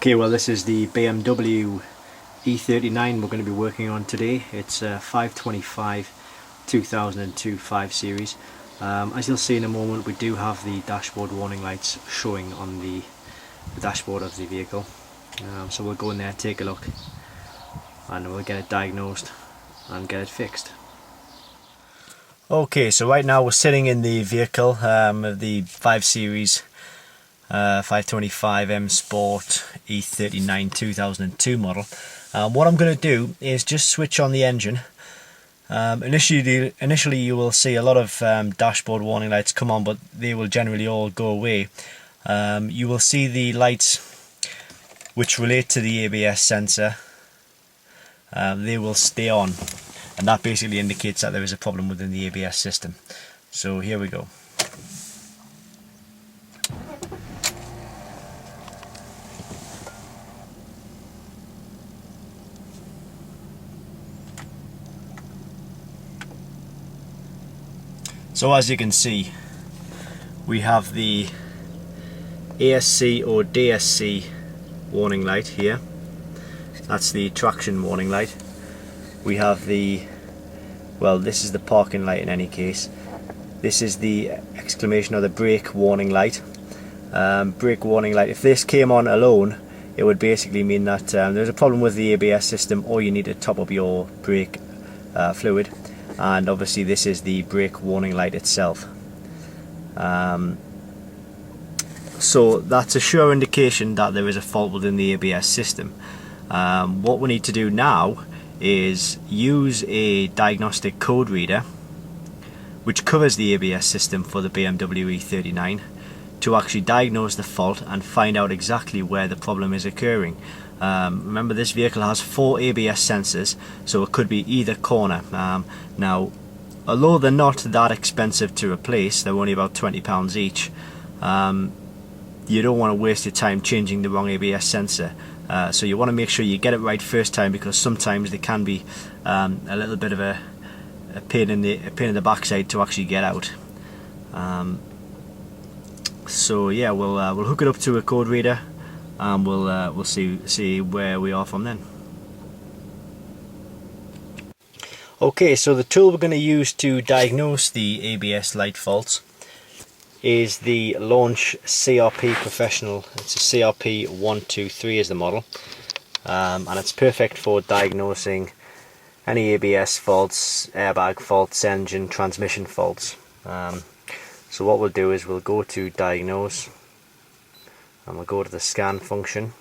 Okay, well this is the BMW E39 we're going to be working on today. It's a 525 2002 5 Series. As you'll see in a moment, we do have the dashboard warning lights showing on the dashboard of the vehicle. So we'll go in there, take a look, and we'll get it diagnosed and get it fixed. Okay, so right now we're sitting in the vehicle of the 5 Series 525 M Sport E39 2002 model. What I'm going to do is just switch on the engine. Initially you will see a lot of dashboard warning lights come on, but they will generally all go away. You will see the lights which relate to the ABS sensor. They will stay on, and that basically indicates that there is a problem within the ABS system. So here we go. So as you can see, we have the ASC or DSC warning light here. That's the traction warning light. We have the, well, this is the parking light in any case. This is the exclamation or the brake warning light. Brake warning light, if this came on alone, it would basically mean that there's a problem with the ABS system, or you need to top up your brake fluid. And obviously this is the brake warning light itself. So that's a sure indication that there is a fault within the ABS system. What we need to do now is use a diagnostic code reader which covers the ABS system for the BMW E39 to actually diagnose the fault and find out exactly where the problem is occurring. Remember, this vehicle has 4 ABS sensors, so it could be either corner. Now, although they're not that expensive to replace, they're only about £20 each, you don't want to waste your time changing the wrong ABS sensor. So you want to make sure you get it right first time, because sometimes they can be a little bit of a pain in the backside to actually get out. So yeah, we'll hook it up to a code reader, and we'll see where we are from then. Okay, so the tool we're going to use to diagnose the ABS light faults is the Launch CRP Professional. It's a crp123 is the model, and it's perfect for diagnosing any ABS faults, airbag faults, engine, transmission faults. So what we'll do is we'll go to diagnose, and we'll go to the scan function.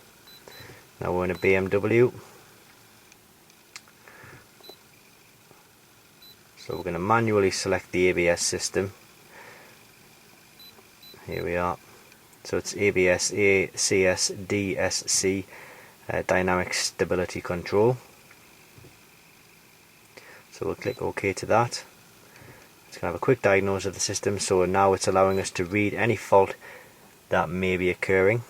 Now we're in a BMW, so we're going to manually select the ABS system. Here we are. So it's ABS ACS DSC Dynamic Stability Control. So we'll click OK to that. It's going to have a quick diagnosis of the system. So now it's allowing us to read any fault that may be occurring.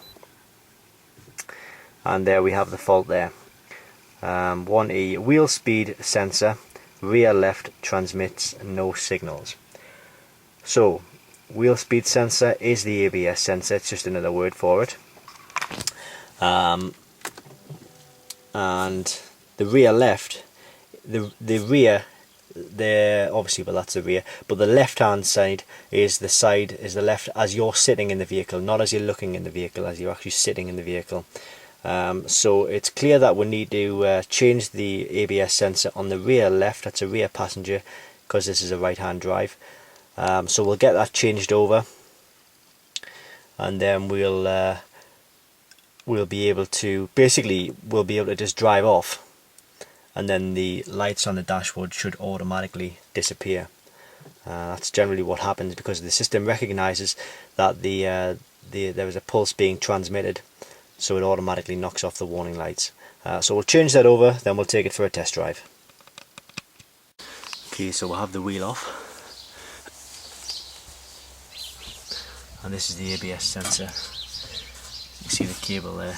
And there we have the fault there. 1E, wheel speed sensor, rear left transmits no signals. So wheel speed sensor is the ABS sensor, it's just another word for it. And the rear left, the rear, obviously, well, that's the rear, but the left hand side is the left as you're sitting in the vehicle, not as you're looking in the vehicle, as you're actually sitting in the vehicle. So it's clear that we need to change the ABS sensor on the rear left, that's a rear passenger, because this is a right hand drive. So we'll get that changed over, and then we'll be able to just drive off, and then the lights on the dashboard should automatically disappear. That's generally what happens, because the system recognizes that there is a pulse being transmitted, so it automatically knocks off the warning lights. So we'll change that over, then we'll take it for a test drive. Okay, so we'll have the wheel off. And this is the ABS sensor. You can see the cable there.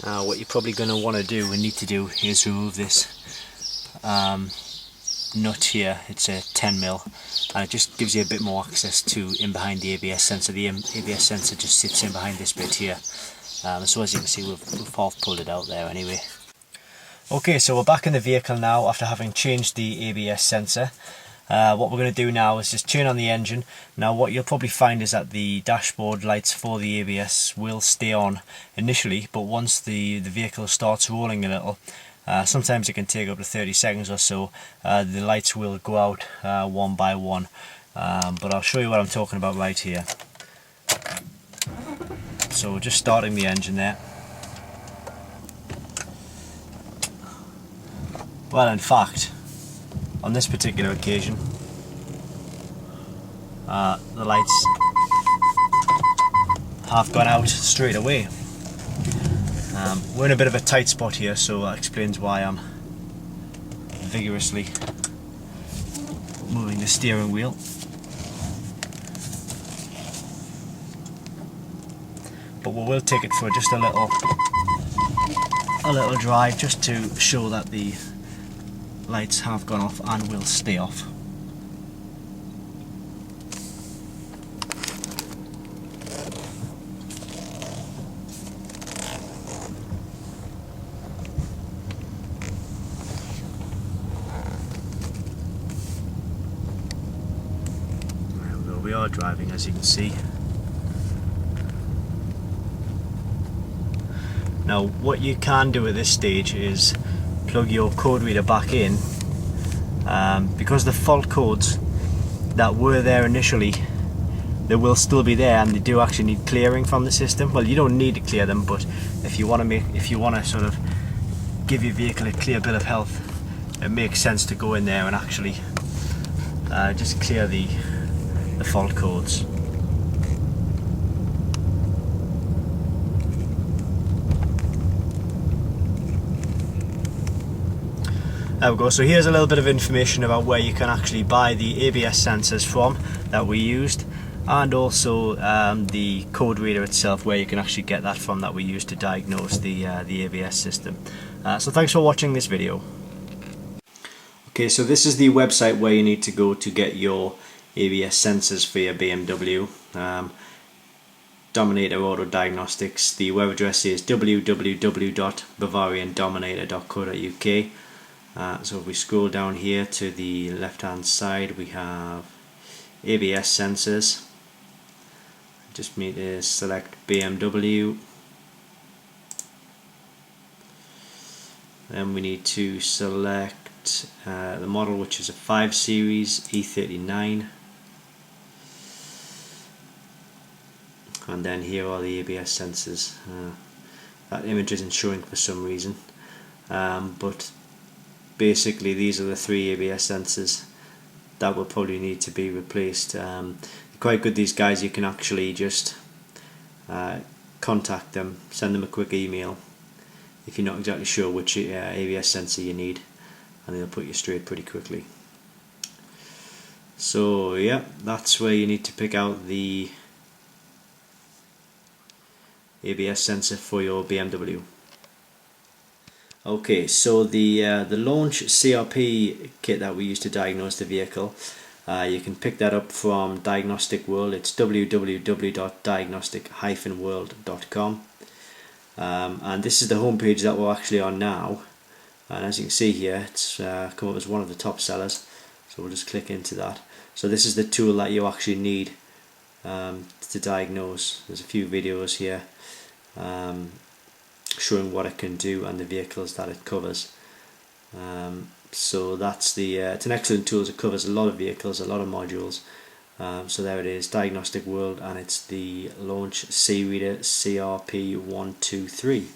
What you're probably going to want to do and need to do is remove this nut here. It's a 10mm, and it just gives you a bit more access to in behind the ABS sensor. The ABS sensor just sits in behind this bit here. So as you can see, we've half pulled it out there anyway. Okay, so we're back in the vehicle now after having changed the ABS sensor. What we're going to do now is just turn on the engine. Now what you'll probably find is that the dashboard lights for the ABS will stay on initially, but once the vehicle starts rolling a little, sometimes it can take up to 30 seconds or so, the lights will go out one by one. But I'll show you what I'm talking about right here. So we're just starting the engine there. Well, in fact, on this particular occasion, the lights have gone out straight away. We're in a bit of a tight spot here, so that explains why I'm vigorously moving the steering wheel. But we will take it for just a little drive, just to show that the lights have gone off and will stay off. There we are driving, as you can see. Now what you can do at this stage is plug your code reader back in, because the fault codes that were there initially, they will still be there, and they do actually need clearing from the system. Well, you don't need to clear them, but if you want to sort of give your vehicle a clear bill of health, it makes sense to go in there and actually just clear the fault codes. There we go, so here's a little bit of information about where you can actually buy the ABS sensors from that we used, and also the code reader itself, where you can actually get that from that we used to diagnose the ABS system. So thanks for watching this video. Okay, so this is the website where you need to go to get your ABS sensors for your BMW. Dominator Auto Diagnostics. The web address is www.bavariandominator.co.uk. So if we scroll down here to the left hand side, we have ABS sensors. Just need to select BMW. Then we need to select the model, which is a 5 Series E39. And then here are the ABS sensors. That image isn't showing for some reason, but basically these are the 3 ABS sensors that will probably need to be replaced. Quite good, these guys. You can actually just contact them, send them a quick email if you're not exactly sure which ABS sensor you need, and they'll put you straight pretty quickly. So yeah, that's where you need to pick out the ABS sensor for your BMW. Okay, so the launch CRP kit that we used to diagnose the vehicle, you can pick that up from Diagnostic World. It's www.diagnostic-world.com, and this is the homepage that we're actually on now. And as you can see here, it's come up as one of the top sellers. So we'll just click into that. So this is the tool that you actually need to diagnose. There's a few videos here showing what it can do and the vehicles that it covers. So that's it's an excellent tool. It covers a lot of vehicles, a lot of modules. So there it is, Diagnostic World, and it's the launch C-Reader CRP123.